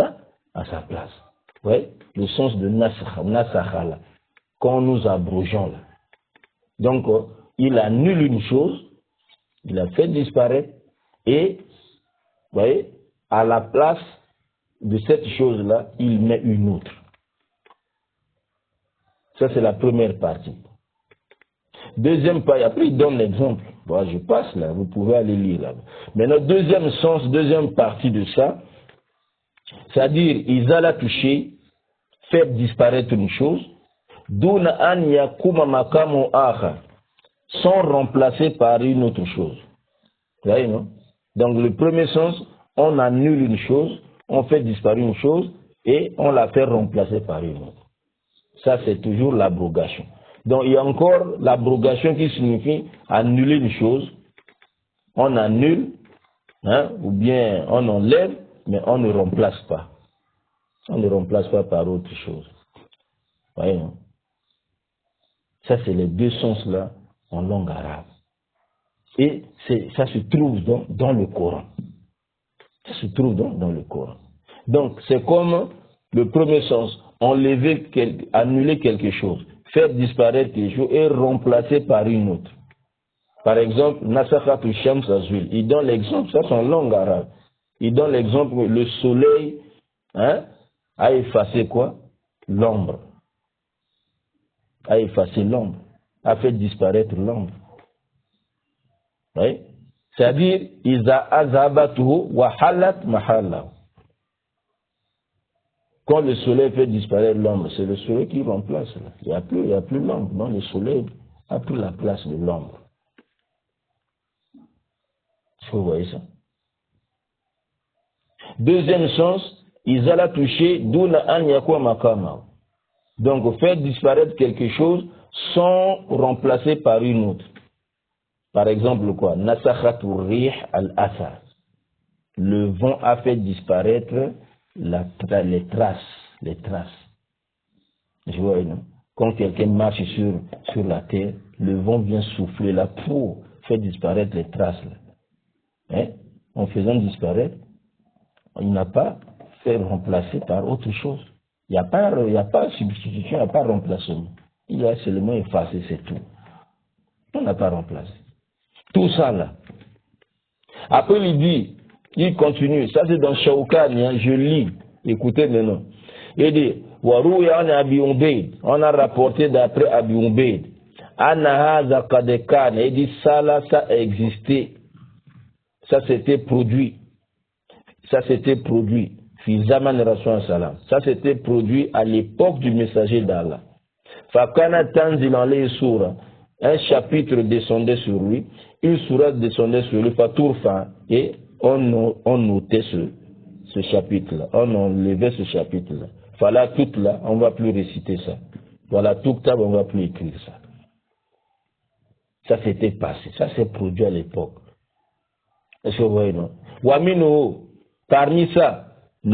sa place. Ouais, le sens de nasakha là, quand nous abrogeons là. Donc, il annule une chose, il la fait disparaître et, vous voyez, à la place de cette chose-là, il met une autre. Ça, c'est la première partie. Deuxième partie, après il donne l'exemple. Bon, je passe là, vous pouvez aller lire là. Maintenant, deuxième sens, deuxième partie de ça, c'est-à-dire, ils allaient toucher, faire disparaître une chose, duna an yakuma makamu akhar, sont remplacés par une autre chose. Vous voyez, non? Donc, le premier sens, on annule une chose, on fait disparaître une chose et on la fait remplacer par une autre. Ça, c'est toujours l'abrogation. Donc, il y a encore l'abrogation qui signifie annuler une chose. On annule, hein, ou bien on enlève, mais on ne remplace pas. On ne remplace pas par autre chose. Vous voyez, non? Ça, c'est les deux sens-là en langue arabe. Et ça se trouve dans le Coran. Ça se trouve dans le Coran. Donc, c'est comme le premier sens, annuler quelque chose, faire disparaître quelque chose et remplacer par une autre. Par exemple, Nasakhatu Shams Azul, il donne l'exemple, ça c'est en langue arabe. Il donne l'exemple que le soleil, hein, a effacé quoi? L'ombre. A effacé l'ombre. A fait disparaître l'ombre. Oui? C'est-à-dire, Iza azabatuhu wa halat mahalla. Quand le soleil fait disparaître l'ombre, c'est le soleil qui remplace. Là. Il n'y a plus l'ombre. Non, le soleil a pris la place de l'ombre. Vous voyez ça? Deuxième sens, ils allaient toucher d'ouna an yakwa makama. Donc, faire disparaître quelque chose sans remplacer par une autre. Par exemple, quoi? Nasakhatu rih al-athar. Le vent a fait disparaître les traces. Je vois, non? Quand quelqu'un marche sur la terre, le vent vient souffler là pour faire disparaître les traces. Là. Hein? En faisant disparaître, il n'a pas fait remplacer par autre chose. Il n'y a pas substitution, il n'y a pas remplacement. Il a seulement effacé, c'est tout. On n'a pas remplacé. Tout ça là. Après il continue. Ça c'est dans Shawkani, hein, je lis. Écoutez maintenant. Il dit, Warouya an Abi Ubayd. On a rapporté d'après Abi Ubayd. Anahaza Kadekan. Il dit, ça là, ça a existé. Ça s'était produit. Ça s'était produit. Fi zaman Rasul salam. Ça s'était produit à l'époque du messager d'Allah. Fakana tanzil alayhi surah. Un chapitre descendait sur lui, une sourate descendait sur lui, Faturfa, et on notait ce chapitre-là, on enlevait ce chapitre-là. Voilà tout là, on ne va plus réciter ça. Voilà tout table, on ne va plus écrire ça. Ça s'était passé, ça s'est produit à l'époque. Est-ce que vous voyez, non? Wamino, parmi ça, ce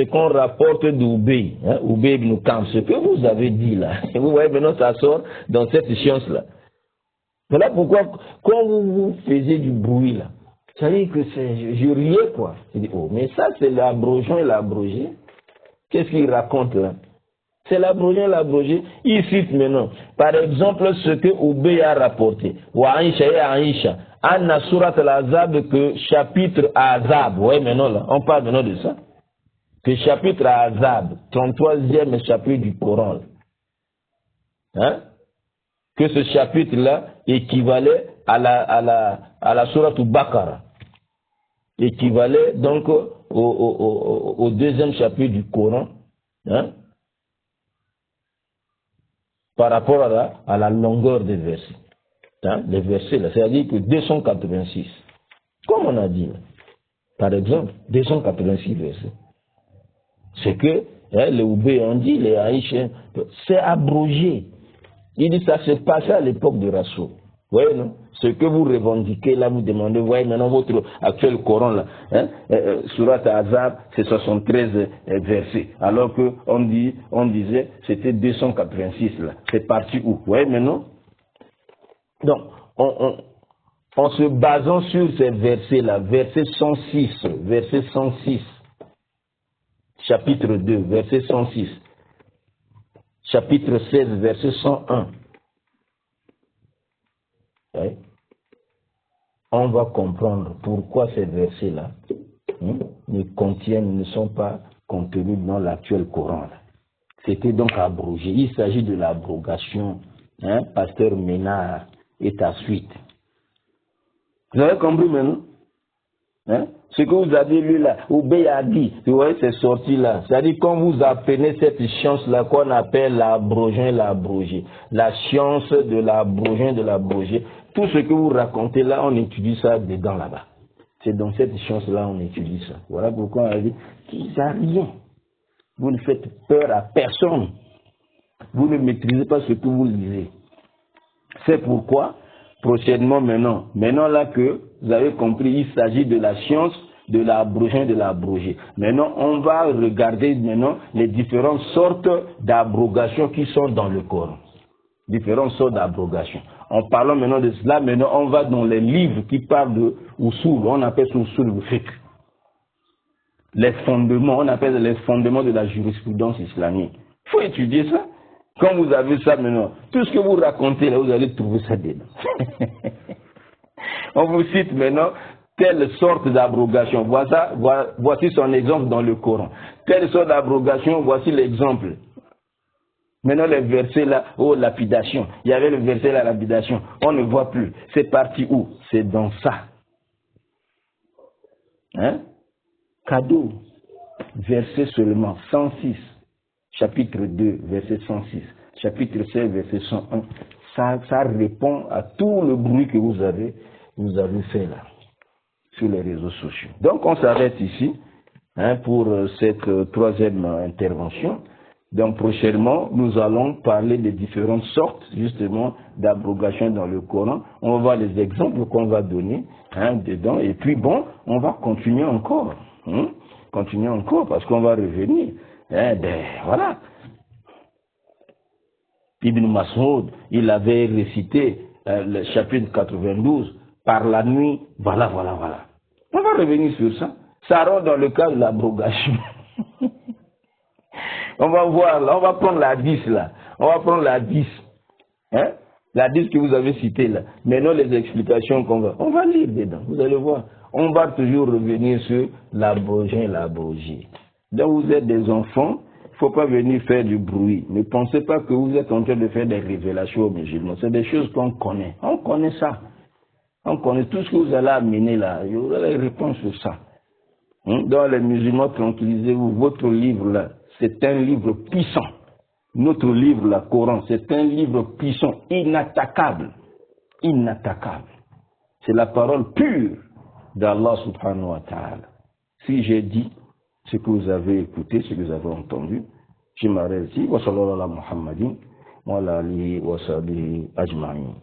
qu'on rapporte d'Oubey, hein, Oubey ibn Kam, ce que vous avez dit là, vous voyez maintenant ça sort dans cette science-là. Voilà pourquoi, quand vous faisiez du bruit là, ça veut dire que je riais quoi. Je dis, oh, mais ça c'est l'abrogeant et l'abrogé. Qu'est-ce qu'il raconte là? C'est l'abrogé et l'abrogé. Il cite maintenant, par exemple, ce que Oubey a rapporté. Wa Aïcha et Aïcha. Anna Surat al-Azab, que chapitre Azab, ouais, maintenant là, on parle maintenant de ça. Que chapitre Azab, 33e chapitre du Coran. Hein? Que ce chapitre-là équivalait à la Surat al-Baqarah. Équivalait donc au deuxième chapitre du Coran. Hein? Par rapport à la longueur des versets. Hein, les versets, là, c'est-à-dire que 286. Comme on a dit, là, par exemple, 286 versets. C'est que les Oubé ont dit, les Haïtiens, c'est abrogé. Il dit ça s'est passé à l'époque de Rasoul. voyez, non? Ce que vous revendiquez là, vous demandez, voyez maintenant votre actuel Coran là, hein, Surat Azab, c'est 73 versets, alors que on disait, c'était 286 là. C'est parti où? Vous voyez maintenant? Donc, en se basant sur ces versets là, verset 106, chapitre 2, verset 106, chapitre 16, verset 101, oui, on va comprendre pourquoi ces versets-là ne sont pas contenus dans l'actuel Coran. C'était donc abrogé. Il s'agit de l'abrogation, hein, pasteur Ménard et ta suite. Vous avez compris maintenant? Hein? Ce que vous avez lu là, Oubé a dit, vous voyez, c'est sorti là. C'est-à-dire, quand vous apprenez cette science-là qu'on appelle l'abrogé, la science de l'abrogé, tout ce que vous racontez là, on étudie ça dedans là-bas. C'est dans cette science-là on étudie ça. Voilà pourquoi on a dit qu'il n'y a rien. Vous ne faites peur à personne. Vous ne maîtrisez pas ce que vous lisez. C'est pourquoi, prochainement maintenant là que vous avez compris, il s'agit de la science de l'abrogé. Maintenant, on va regarder maintenant les différentes sortes d'abrogations qui sont dans le Coran. Différentes sortes d'abrogations. En parlant maintenant de cela, maintenant on va dans les livres qui parlent de usul, on appelle ça usul fiqh. Les fondements, on appelle les fondements de la jurisprudence islamique. Il faut étudier ça. Quand vous avez ça maintenant, tout ce que vous racontez là, vous allez trouver ça dedans. On vous cite maintenant telle sorte d'abrogation. Voici son exemple dans le Coran. Telle sorte d'abrogation, voici l'exemple. Maintenant les versets là, oh lapidation, il y avait le verset la lapidation, on ne voit plus. C'est parti où? C'est dans ça. Hein? Cadeau, verset seulement 106, chapitre 2, verset 106, chapitre 16, verset 101. Ça répond à tout le bruit que vous avez fait là, sur les réseaux sociaux. Donc on s'arrête ici, hein, pour cette troisième intervention. Donc prochainement, nous allons parler des différentes sortes justement d'abrogation dans le Coran. On va voir les exemples qu'on va donner, hein, dedans. Et puis bon, on va continuer encore. Continuer encore parce qu'on va revenir. Voilà. Ibn Mas'ud, il avait récité le chapitre 92 par la nuit. Voilà. On va revenir sur ça. Ça rentre dans le cas de l'abrogation. On va voir, là, on va prendre la 10 là. On va prendre la 10. Hein? La 10 que vous avez citée là. Maintenant, les explications on va lire dedans. Vous allez voir. On va toujours revenir sur l'abrogé. Donc, vous êtes des enfants. Il ne faut pas venir faire du bruit. Ne pensez pas que vous êtes en train de faire des révélations aux musulmans. C'est des choses qu'on connaît. On connaît ça. On connaît tout ce que vous allez amener là. Vous allez répondre sur ça. Donc, les musulmans, tranquillisez-vous. Votre livre là, c'est un livre puissant. Notre livre, le Coran, c'est un livre puissant, inattaquable. C'est la parole pure d'Allah subhanahu wa ta'ala. Si j'ai dit ce que vous avez écouté, ce que vous avez entendu, je m'arrête ici. Wa sallallahu ala Muhammadin wa ala alihi wa sahbihi ajma'in.